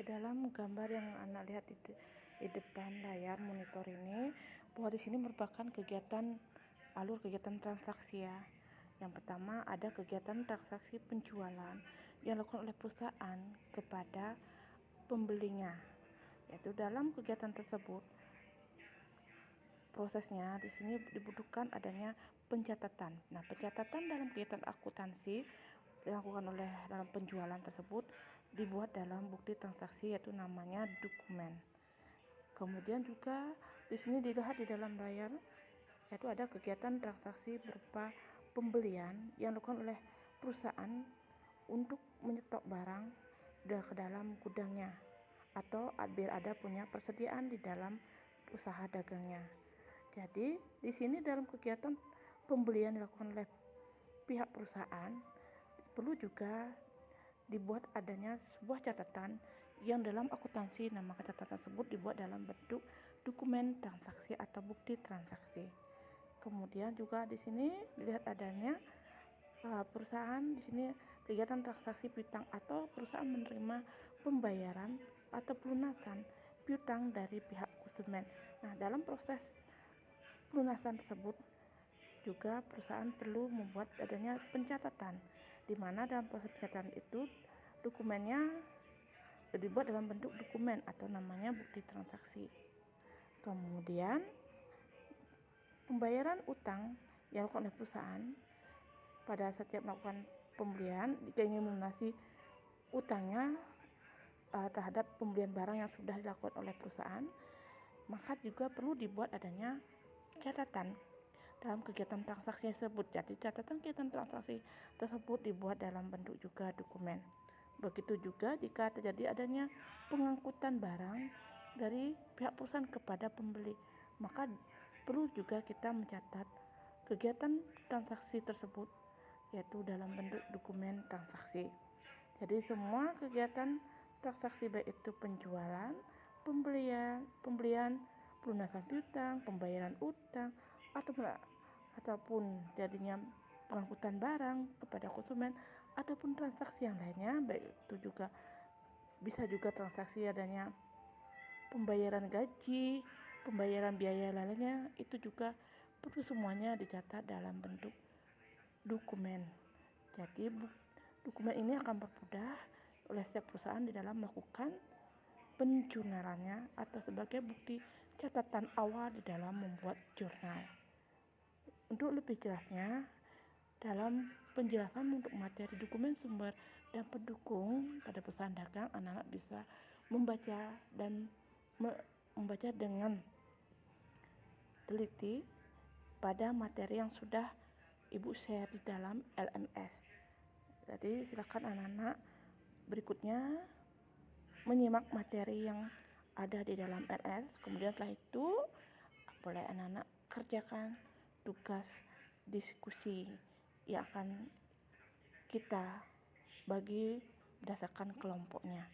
dalam gambar yang anak lihat di depan layar monitor ini, bahwa di sini merupakan alur kegiatan transaksi ya. Yang pertama ada kegiatan transaksi penjualan yang dilakukan oleh perusahaan kepada pembelinya. Yaitu dalam kegiatan tersebut prosesnya di sini dibutuhkan adanya pencatatan. Nah, pencatatan dalam kegiatan akuntansi dilakukan oleh dalam penjualan tersebut dibuat dalam bukti transaksi yaitu namanya dokumen. Kemudian juga di sini dilihat di dalam layar yaitu ada kegiatan transaksi berupa pembelian yang dilakukan oleh perusahaan untuk menyetok barang ke dalam gudangnya atau biar ada punya persediaan di dalam usaha dagangnya. Jadi di sini dalam kegiatan pembelian dilakukan oleh pihak perusahaan perlu juga dibuat adanya sebuah catatan yang dalam akuntansi nama catatan tersebut dibuat dalam bentuk dokumen transaksi atau bukti transaksi. Kemudian juga di sini dilihat adanya perusahaan di sini kegiatan transaksi piutang atau perusahaan menerima pembayaran atau pelunasan piutang dari pihak konsumen. Nah, dalam proses pelunasan tersebut juga perusahaan perlu membuat adanya pencatatan di mana dalam proses pencatatan itu dokumennya dibuat dalam bentuk dokumen atau namanya bukti transaksi. Kemudian pembayaran utang yang dilakukan oleh perusahaan pada setiap melakukan pembelian jika ingin melunasi utangnya terhadap pembelian barang yang sudah dilakukan oleh perusahaan, maka juga perlu dibuat adanya catatan dalam kegiatan transaksi tersebut. Jadi catatan kegiatan transaksi tersebut dibuat dalam bentuk juga dokumen. Begitu juga jika terjadi adanya pengangkutan barang dari pihak perusahaan kepada pembeli, maka perlu juga kita mencatat kegiatan transaksi tersebut yaitu dalam bentuk dokumen transaksi. Jadi semua kegiatan transaksi baik itu penjualan, pembelian, pelunasan piutang, pembayaran utang ataupun jadinya pengangkutan barang kepada konsumen ataupun transaksi yang lainnya, baik itu juga bisa juga transaksi adanya pembayaran gaji, pembayaran biaya lainnya, itu juga perlu semuanya dicatat dalam bentuk dokumen. Jadi dokumen ini akan mempermudah oleh setiap perusahaan di dalam melakukan penjurnalannya atau sebagai bukti catatan awal di dalam membuat jurnal. Untuk lebih jelasnya, dalam penjelasan untuk materi dokumen sumber dan pendukung pada perusahaan dagang, anak-anak bisa membaca dengan teliti pada materi yang sudah Ibu share di dalam LMS. Jadi silakan anak-anak berikutnya menyimak materi yang ada di dalam LMS. Kemudian setelah itu boleh anak-anak kerjakan tugas diskusi yang akan kita bagi berdasarkan kelompoknya.